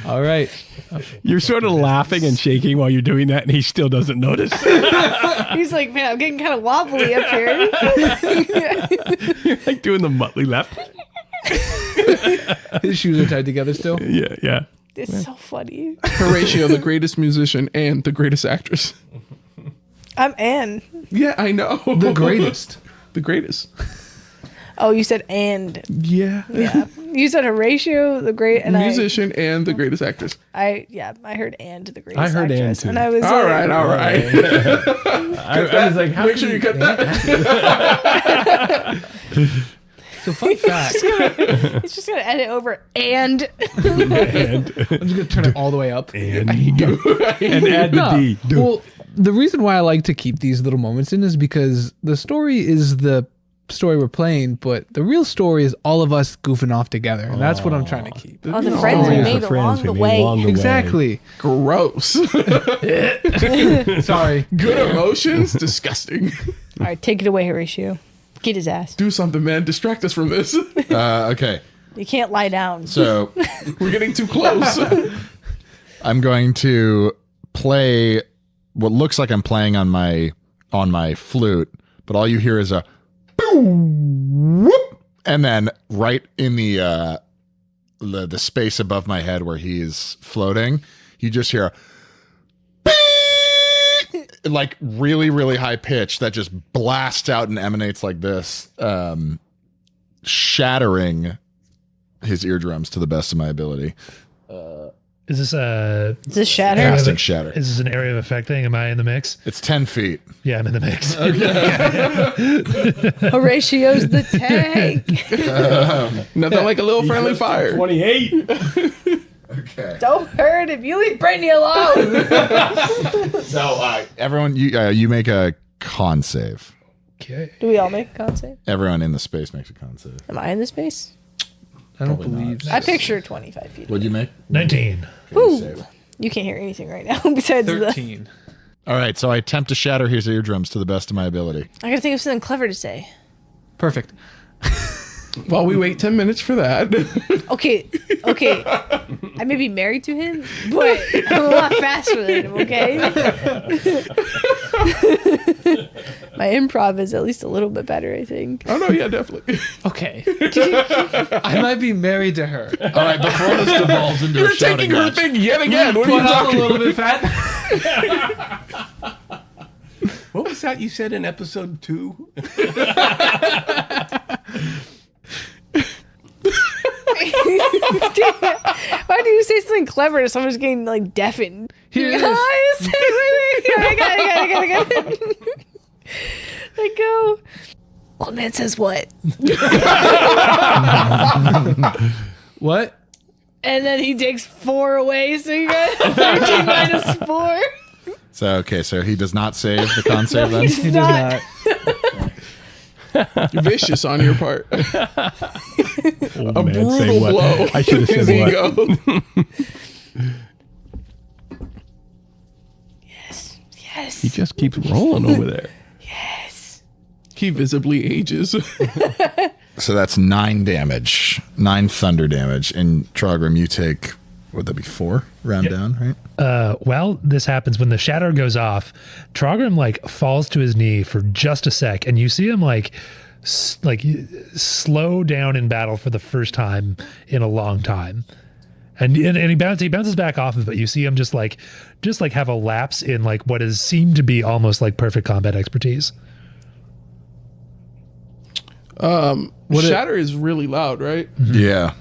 All right. You're sort of laughing and shaking while you're doing that, and he still doesn't notice. He's like, man, I'm getting kind of wobbly up here. You're like doing the Muttley laugh. His shoes are tied together still. Yeah, yeah. It's so funny. Horatio, the greatest musician and the greatest actress. I'm Anne. Yeah, I know. The greatest. The greatest. Oh, you said and. Yeah. Yeah. You said Horatio, the great, and musician and the greatest actress. I heard and the greatest I heard and actress. too. And I was All like, right, all right. I was like, how Make can sure you cut that. So fun fact. He's just going to edit over and. I'm just gonna turn it all the way up. and add the D. Do. Well, the reason why I like to keep these little moments in is because the story is the story we're playing, but the real story is all of us goofing off together, and that's what I'm trying to keep. Oh, the friends we made along the way. Exactly. Gross. Sorry. Good emotions? Disgusting. All right, take it away, Horatio. Get his ass. Do something, man. Distract us from this. Okay. You can't lie down. So We're getting too close. I'm going to play what looks like I'm playing on my flute, but all you hear is a boom, whoop, and then right in the space above my head where he's floating, you just hear a like really, really high pitch that just blasts out and emanates like this, shattering his eardrums to the best of my ability. Is this a Is this shatter? Casting shatter. Is this an area of effect thing? Am I in the mix? It's 10 feet. Yeah, I'm in the mix. Horatio's the tank. Nothing like a little friendly fire. 28. Okay. Don't hurt him. You leave Brittany alone. So everyone, you make a con save. Okay. Do we all make a con save? Everyone in the space makes a con save. Am I in the space? I don't Probably believe. I picture 25 feet. What'd you make? 19. Woo. Save. You can't hear anything right now besides the. 13. All right, so I attempt to shatter his eardrums to the best of my ability. I gotta think of something clever to say. Perfect. While we wait 10 minutes for that. Okay. I may be married to him, but I'm a lot faster than him, okay? My improv is at least a little bit better, I think. Oh, no, yeah, definitely. Okay. I might be married to her. All right, before this devolves into You're a shouting taking her match. thing yet again. What are you But I'm a talking little bit fat. What was that you said in episode 2? Why do you say something clever to someone who's getting like deafened? Here it is. Wait, I got it. Let go. Old man says what? What? And then he takes 4 away, so you got 13 minus 4. So he does not save the con save then? He's He does not. not. Vicious on your part. Old A man, say brutal what? blow. I should have His said what. ego. Yes. He just keeps rolling over there. Yes. He visibly ages. So that's 9 damage, 9 thunder damage. And Trogrim, you take, would that be 4 round down, right? Well, this happens when the shatter goes off. Trogrim like falls to his knee for just a sec, and you see him like slow down in battle for the first time in a long time. And he bounces back off of it. You see him just like have a lapse in like what is seemed to be almost like perfect combat expertise. Shatter is really loud, right? Yeah.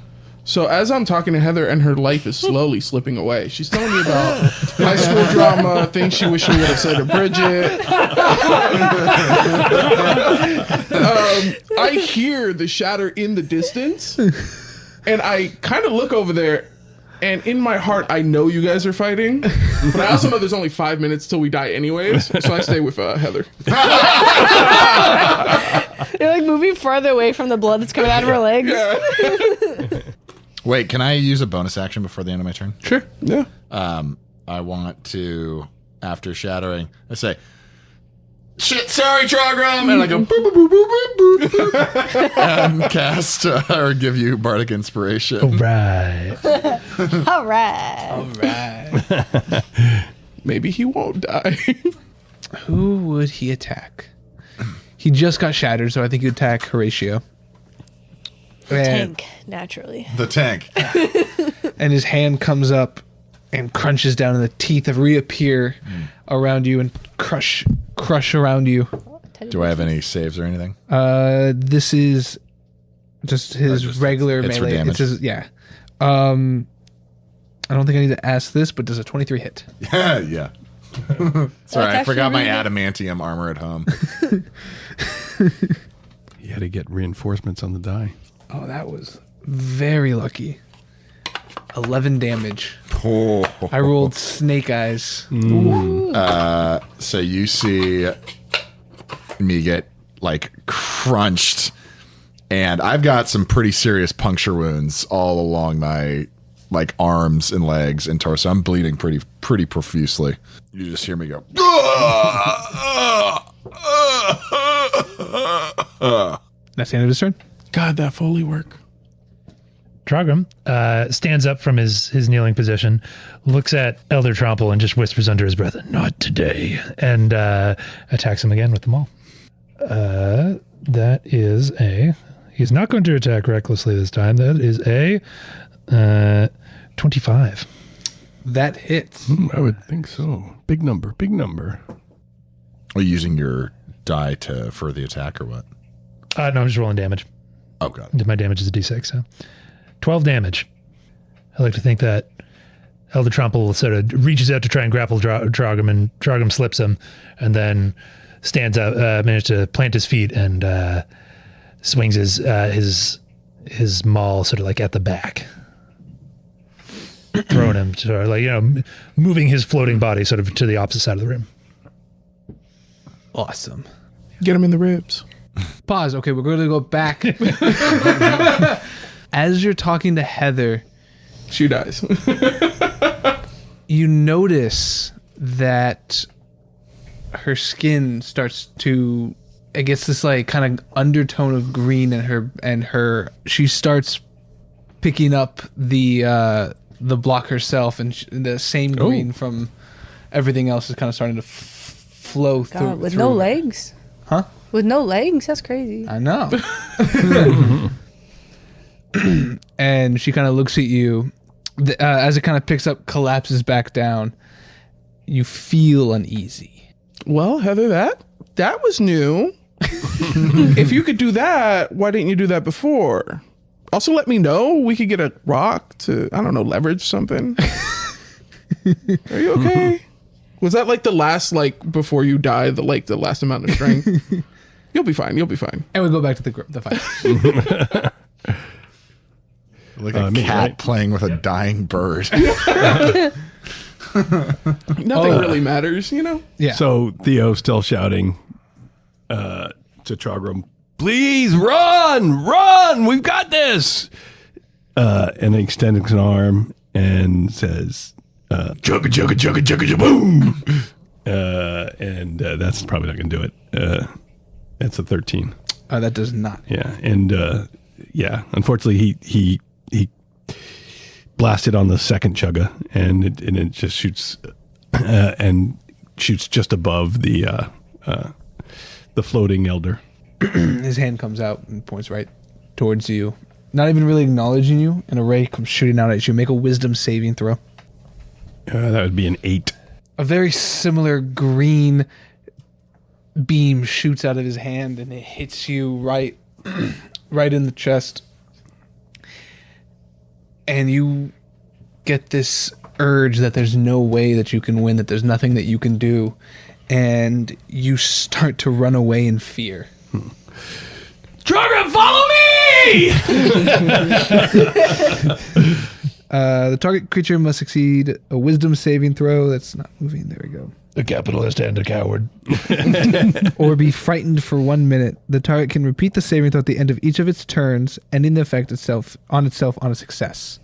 So as I'm talking to Heather and her life is slowly slipping away, she's telling me about high school drama, things she wish she would have said to Bridget. I hear the shatter in the distance, and I kind of look over there, and in my heart, I know you guys are fighting, but I also know there's only 5 minutes till we die anyways, so I stay with Heather. You're like moving farther away from the blood that's coming out of her legs. Wait, can I use a bonus action before the end of my turn? Sure. Yeah. I want to, after shattering, I say, "Shit, sorry, Trogrim," and I go, boop, boop, boop, boop, boop, boop, and cast or give you bardic inspiration. All right. All right. Maybe he won't die. Who would he attack? He just got shattered, so I think he'd attack Horatio. Tank, naturally. The tank. And his hand comes up and crunches down, and the teeth reappear around you and crush around you. Do I have any saves or anything? This is just his regular it's for melee. damage. It's his, yeah. I don't think I need to ask this, but does a 23 hit? Yeah. Sorry, I forgot my really adamantium armor at home. You had to get reinforcements on the die. Oh, that was very lucky. 11 damage. Oh. I rolled snake eyes. So you see me get like crunched, and I've got some pretty serious puncture wounds all along my like arms and legs and torso. I'm bleeding pretty profusely. You just hear me go. That's the end of his turn. God, that Foley work. Trogrim stands up from his kneeling position, looks at Elder Tromple, and just whispers under his breath, "Not today," and attacks him again with the maul. That is a... He's not going to attack recklessly this time. That is a 25. That hits. I would think so. Big number. Are you using your die for the attack or what? No, I'm just rolling damage. Oh, God. My damage is a d6, so 12 damage. I like to think that Elder Tromple sort of reaches out to try and grapple Trogrim, and Trogrim slips him, and then stands up, manages to plant his feet, and swings his maul sort of like at the back, throwing him sort of like, moving his floating body sort of to the opposite side of the room. Awesome. Get him in the ribs. Pause. Okay, we're going to go back. As you're talking to Heather, she dies. You notice that her skin starts to... It gets this like kind of undertone of green in her. She starts picking up the block herself, and the same green from everything else is kind of starting to flow through. With no legs? Huh? With no legs? That's crazy. I know. And she kind of looks at you. As it kind of picks up, collapses back down. You feel uneasy. Well, Heather, that was new. If you could do that, why didn't you do that before? Also, let me know. We could get a rock to, I don't know, leverage something. Are you okay? Was that like the last, like, before you die, the last amount of strength? You'll be fine. And we go back to the fight. Like a cat playing with a dying bird. Nothing really matters, Yeah. So Theo still shouting to Trogrim, "Please run! We've got this!" And extends an arm and says, "Chugga chugga chugga chugga boom!" And that's probably not going to do it. It's a 13. That does not. Yeah, and unfortunately, he blasted on the second chugga, and it just shoots and shoots just above the floating elder. His hand comes out and points right towards you, not even really acknowledging you, and a ray comes shooting out at you. Make a wisdom saving throw. That would be an 8. A very similar green beam shoots out of his hand, and it hits you right in the chest. And you get this urge that there's no way that you can win, that there's nothing that you can do, and you start to run away in fear. Trogrim, follow me! The target creature must succeed a wisdom saving throw. That's not moving. There we go. A capitalist and a coward. Or be frightened for 1 minute. The target can repeat the saving throw at the end of each of its turns, ending the effect on a success.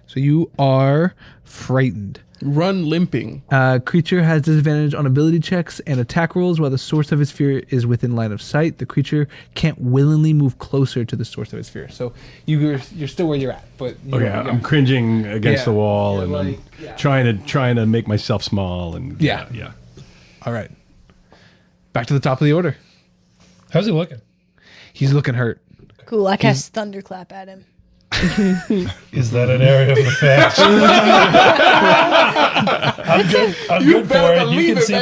So you are frightened. Run limping. Creature has disadvantage on ability checks and attack rolls while the source of its fear is within line of sight. The creature can't willingly move closer to the source of its fear. So you're still where you're at, but I'm cringing against the wall, and like, I'm trying to make myself small, and yeah. All right, back to the top of the order. How's he looking? He's looking hurt. Cool. I cast Thunderclap at him. Is that an area of effect? I'm good. I'm good for it. You can see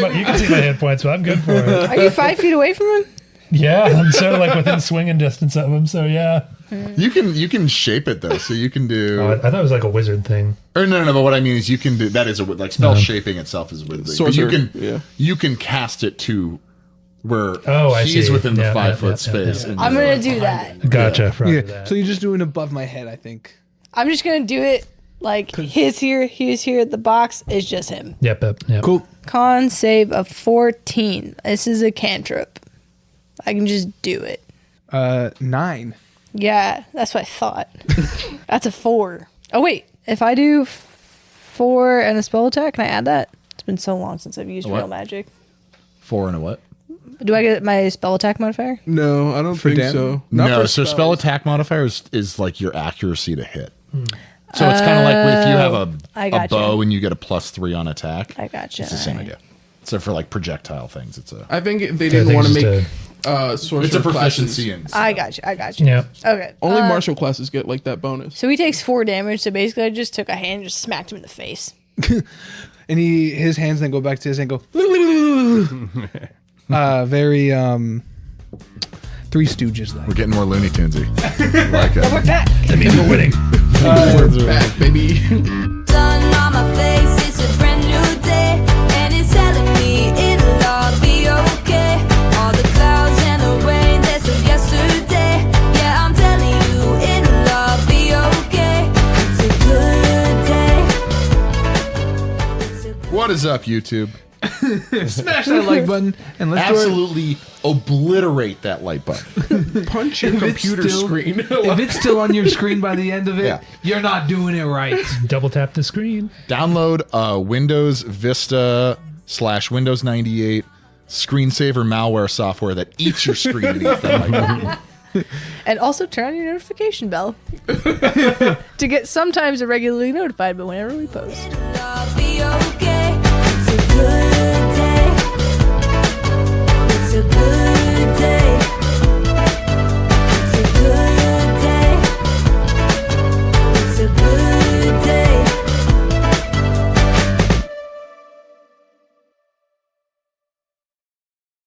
my hit points, but I'm good for it. Are you 5 feet away from him? Yeah, I'm sort of like within swinging distance of him. So yeah, You can shape it though, so you can do. I thought it was like a wizard thing. Or no. But what I mean is, you can do that is like spell shaping itself is a wizard thing. But you can cast it to where he's within the 5 foot space. I'm gonna do that. Gotcha. That. So you're just doing above my head, I think. I'm just gonna do it like he's here. The box is just him. Yep. Cool. Con save of 14. This is a cantrip. I can just do it. 9. Yeah, that's what I thought. That's a 4. Oh wait, if I do 4 and a spell attack, can I add that? It's been so long since I've used real magic. 4 and a what? Do I get my spell attack modifier? No, I don't think so. No, so spell attack modifier is like your accuracy to hit. So it's kind of like if you have a bow and you get a +3 on attack. I gotcha. It's the same idea. So for like projectile things, it's a. I think they didn't want to make sorcerer it's a proficiency classes. in. I got you. Yeah. Okay. Only martial classes get like that bonus. So he takes 4 damage. So basically, I just took a hand and just smacked him in the face. And his hands then go back to his hand and go. Very Three Stooges like. We're getting more Looney Tunesy. Like it. We're back. That means we're winning. We're back, baby. Sun on my face, it's a brand new day, and it's telling me it'll all be okay. All the clouds and the rain, that's from yesterday. Yeah, I'm telling you, it'll all be okay. It's a good day. What is up, YouTube? Smash that like button and let's absolutely obliterate that like button. Punch your computer screen. If it's still on your screen by the end of it, you're not doing it right. Double tap the screen. Download Windows Vista / Windows 98 screensaver malware software that eats your screen and eats that like button. And also turn on your notification bell to get sometimes irregularly notified, but whenever we post. It'll all be okay. It's a good